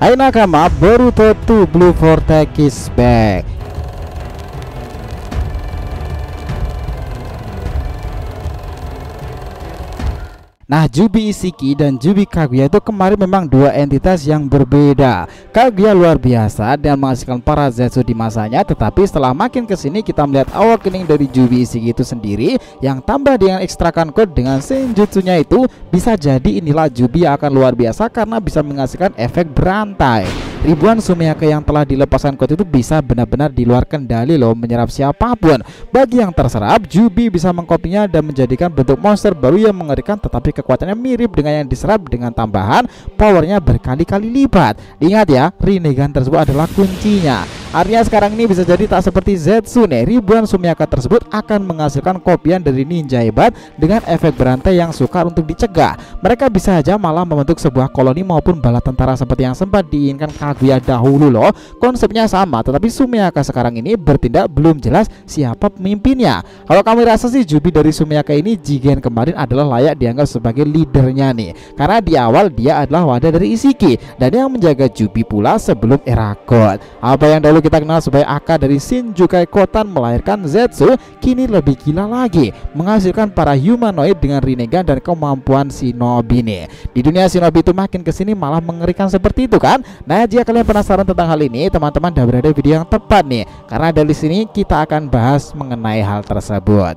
Hai nakama, Boruto 2 Blue Vortex is back. Nah, Jubi Isiki dan Jubi Kaguya itu kemarin memang dua entitas yang berbeda. Kaguya luar biasa dan menghasilkan para Zetsu di masanya, tetapi setelah makin kesini kita melihat awakening dari Jubi Isiki itu sendiri yang tambah dengan ekstrakan code dengan senjutsunya itu, bisa jadi inilah Jubi yang akan luar biasa karena bisa menghasilkan efek berantai. Ribuan Sumiyake yang telah dilepaskan code itu bisa benar-benar di luar kendali loh, menyerap siapapun. Bagi yang terserap, Jubi bisa mengkopinya dan menjadikan bentuk monster baru yang mengerikan, tetapi kekuatannya mirip dengan yang diserap dengan tambahan powernya berkali-kali lipat. Ingat ya, Rinnegan tersebut adalah kuncinya. Artinya sekarang ini bisa jadi tak seperti Zetsu nih. Ribuan Sumiyake tersebut akan menghasilkan kopian dari ninja hebat dengan efek berantai yang sukar untuk dicegah. Mereka bisa aja malah membentuk sebuah koloni maupun bala tentara seperti yang sempat diinginkan Kaguya dahulu loh. Konsepnya sama, tetapi Sumiyake sekarang ini bertindak belum jelas siapa pemimpinnya. Kalau kamu rasa sih Jubi dari Sumiyake ini Jigen kemarin adalah layak dianggap sebagai leadernya nih, karena di awal dia adalah wadah dari Isiki dan yang menjaga Jubi pula sebelum era God. Apa yang dahulu kita kenal sebagai Aka dari Shinjukai Kotan melahirkan Zetsu, kini lebih gila lagi, menghasilkan para humanoid dengan Rinnegan dan kemampuan shinobi nih. Di dunia shinobi itu makin kesini malah mengerikan seperti itu kan. Nah, jika kalian penasaran tentang hal ini, teman-teman udah berada di video yang tepat nih, karena dari sini kita akan bahas mengenai hal tersebut.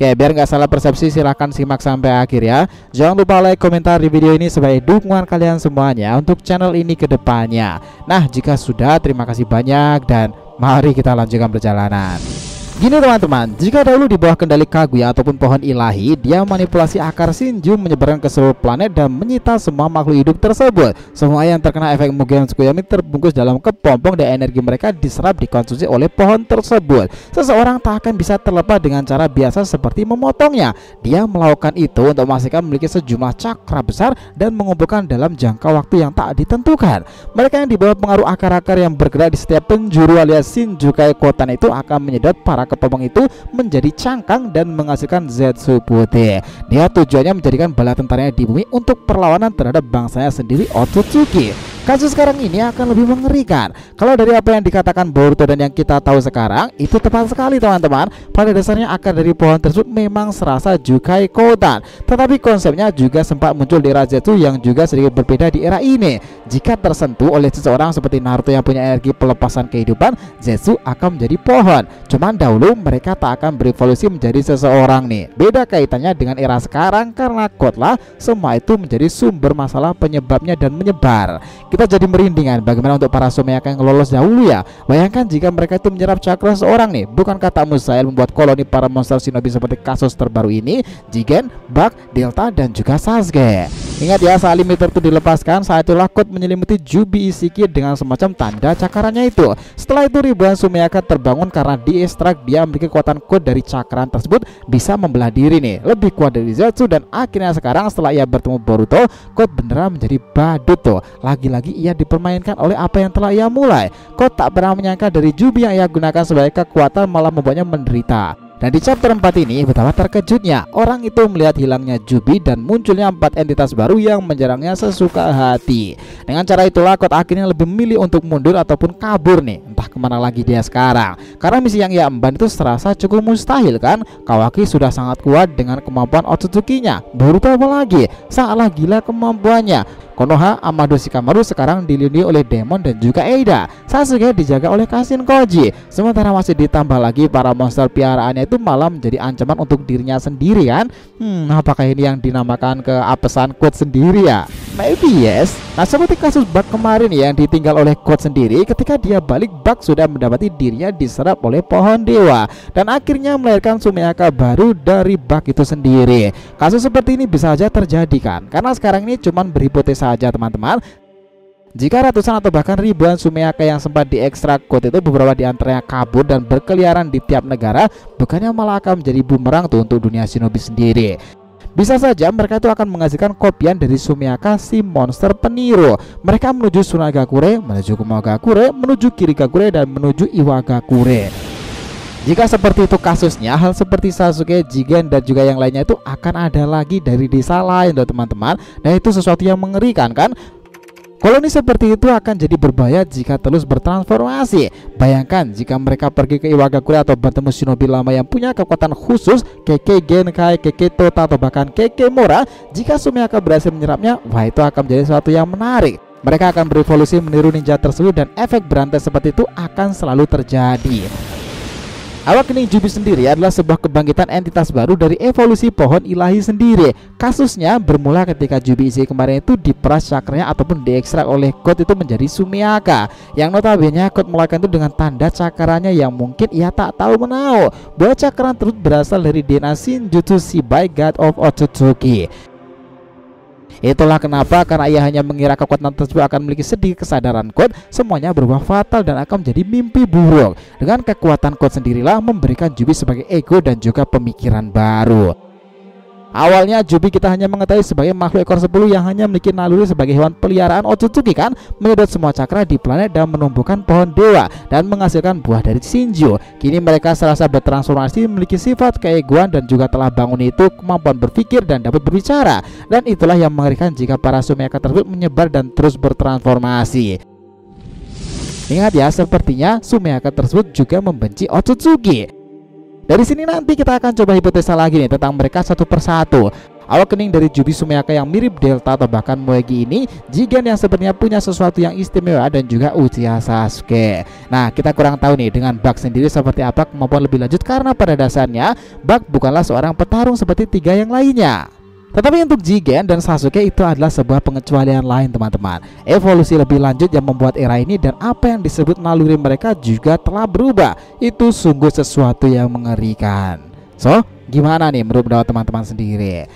Oke, biar nggak salah persepsi silahkan simak sampai akhir ya. Jangan lupa like, komentar di video ini sebagai dukungan kalian semuanya untuk channel ini ke depannya. Nah, jika sudah, terima kasih banyak dan mari kita lanjutkan perjalanan. Gini teman-teman, jika dahulu di bawah kendali Kaguya ataupun pohon ilahi, dia manipulasi akar Shinju menyebarkan ke seluruh planet dan menyita semua makhluk hidup tersebut. Semua yang terkena efek Mugen Tsukuyomi terbungkus dalam kepompong dan energi mereka diserap dikonsumsi oleh pohon tersebut. Seseorang tak akan bisa terlepas dengan cara biasa seperti memotongnya. Dia melakukan itu untuk memastikan memiliki sejumlah cakra besar dan mengumpulkan dalam jangka waktu yang tak ditentukan. Mereka yang di bawah pengaruh akar-akar yang bergerak di setiap penjuru alias Shinjukai Kotan itu akan menyedot para kepompong itu menjadi cangkang dan menghasilkan Zetsu putih. Dia tujuannya menjadikan bala tentaranya di bumi untuk perlawanan terhadap bangsanya sendiri, Otsutsuki. Kasus sekarang ini akan lebih mengerikan. Kalau dari apa yang dikatakan Boruto dan yang kita tahu sekarang, itu tepat sekali teman-teman. Pada dasarnya akar dari pohon tersebut memang serasa Jukai Kotan, tetapi konsepnya juga sempat muncul di era Zetsu yang juga sedikit berbeda di era ini. Jika tersentuh oleh seseorang seperti Naruto yang punya energi pelepasan kehidupan, Zetsu akan menjadi pohon. Cuman dahulu mereka tak akan berevolusi menjadi seseorang nih. Beda kaitannya dengan era sekarang karena lah semua itu menjadi sumber masalah penyebabnya dan menyebar. Kita jadi merindingan bagaimana untuk para Sumiyake yang lolos dahulu ya. Bayangkan jika mereka itu menyerap cakra seorang nih. Bukankah tak mustahil membuat koloni para monster shinobi seperti kasus terbaru ini, Jigen, Bug, Delta dan juga Sasuke. Ingat ya, saat limiter itu dilepaskan, saat itulah code menyelimuti Jubi Isiki dengan semacam tanda cakarannya itu. Setelah itu ribuan Sumiyake terbangun karena diekstrak. Dia memiliki kekuatan code dari cakaran tersebut bisa membelah diri nih, lebih kuat dari Zetsu, dan akhirnya sekarang setelah ia bertemu Boruto, code beneran menjadi badut tuh. Lagi-lagi ia dipermainkan oleh apa yang telah ia mulai. Code tak pernah menyangka dari Jubi yang ia gunakan sebagai kekuatan malah membuatnya menderita. Dan di chapter 4 ini betapa terkejutnya orang itu melihat hilangnya Jubi dan munculnya 4 entitas baru yang menyerangnya sesuka hati. Dengan cara itulah Code akhirnya lebih memilih untuk mundur ataupun kabur nih, entah kemana lagi dia sekarang. Karena misi yang ia emban itu serasa cukup mustahil kan. Kawaki sudah sangat kuat dengan kemampuan Otsutsuki-nya. Boruto apalagi sangatlah gila kemampuannya. Konoha Amado Shikamaru sekarang dilindungi oleh Demon dan juga Eida. Sasuke dijaga oleh Kashin Koji. Sementara masih ditambah lagi para monster piaraannya itu malah menjadi ancaman untuk dirinya sendiri kan. Apakah ini yang dinamakan keapesan Code sendiri ya? Maybe yes. Nah, seperti kasus Bug kemarin yang ditinggal oleh Code sendiri, ketika dia balik Bug sudah mendapati dirinya diserap oleh pohon dewa dan akhirnya melahirkan Sumiyake baru dari Bug itu sendiri. Kasus seperti ini bisa saja terjadi kan, karena sekarang ini cuman berhipotesa aja teman-teman. Jika ratusan atau bahkan ribuan Sumiyake yang sempat diekstrak Code itu beberapa di antaranya kabur dan berkeliaran di tiap negara, bukannya malah akan menjadi bumerang tuh untuk dunia shinobi sendiri. Bisa saja mereka itu akan menghasilkan kopian dari Sumeaka, si monster peniru. Mereka menuju Tsunagakure, menuju Kumogakure, menuju Kirigakure, dan menuju Iwagakure. Jika seperti itu kasusnya, hal seperti Sasuke, Jigen, dan juga yang lainnya itu akan ada lagi dari desa lain loh teman-teman. Nah itu sesuatu yang mengerikan kan. Koloni seperti itu akan jadi berbahaya jika terus bertransformasi. Bayangkan jika mereka pergi ke Iwagakure atau bertemu shinobi lama yang punya kekuatan khusus, Keke Genkai, Keke Tota, atau bahkan Keke Mora. Jika Sumeaka berhasil menyerapnya, wah itu akan menjadi sesuatu yang menarik. Mereka akan berevolusi meniru ninja tersebut dan efek berantai seperti itu akan selalu terjadi. Awakening Jubi sendiri adalah sebuah kebangkitan entitas baru dari evolusi pohon ilahi sendiri. Kasusnya bermula ketika Jubi Izei kemarin itu diperas cakranya ataupun diekstrak oleh God itu menjadi Sumeaka, yang notabene God melakukan itu dengan tanda cakranya yang mungkin ia tak tahu menahu bahwa cakra tersebut berasal dari DNA Shinjutsu Shibai God of Otsutsuki. Itulah kenapa, karena ia hanya mengira kekuatan tersebut akan memiliki sedikit kesadaran God, semuanya berubah fatal dan akan menjadi mimpi buruk. Dengan kekuatan God sendirilah memberikan Jubi sebagai ego dan juga pemikiran baru. Awalnya Jubi kita hanya mengetahui sebagai makhluk ekor 10 yang hanya memiliki naluri sebagai hewan peliharaan Otsutsuki kan, menyedot semua cakra di planet dan menumbuhkan pohon dewa dan menghasilkan buah dari Shinju. Kini mereka serasa bertransformasi, memiliki sifat keegoan dan juga telah bangun itu kemampuan berpikir dan dapat berbicara. Dan itulah yang mengerikan jika para Sumeaka tersebut menyebar dan terus bertransformasi. Ingat ya, sepertinya Sumeaka tersebut juga membenci Otsutsuki. Dari sini nanti kita akan coba hipotesa lagi nih tentang mereka satu persatu. Awakening dari Jubi Sumeaka yang mirip Delta atau bahkan Moegi ini, Jigen yang sebenarnya punya sesuatu yang istimewa, dan juga Uchiha Sasuke. Nah kita kurang tahu nih dengan Bug sendiri seperti apa kemampuan lebih lanjut, karena pada dasarnya Bug bukanlah seorang petarung seperti tiga yang lainnya. Tetapi untuk Jigen dan Sasuke itu adalah sebuah pengecualian lain teman-teman. Evolusi lebih lanjut yang membuat era ini dan apa yang disebut naluri mereka juga telah berubah. Itu sungguh sesuatu yang mengerikan. So, gimana nih menurut pendapat teman-teman sendiri?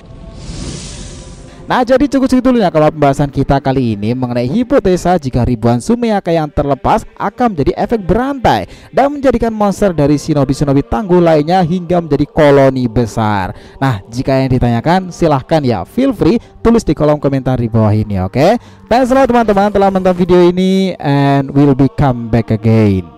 Nah jadi cukup segitu dulu ya kalau pembahasan kita kali ini mengenai hipotesa jika ribuan Sumeaka yang terlepas akan menjadi efek berantai dan menjadikan monster dari shinobi-shinobi tangguh lainnya hingga menjadi koloni besar. Nah jika yang ditanyakan silahkan ya, feel free tulis di kolom komentar di bawah ini, oke? Thanks a lot teman-teman telah menonton video ini, and we'll be come back again.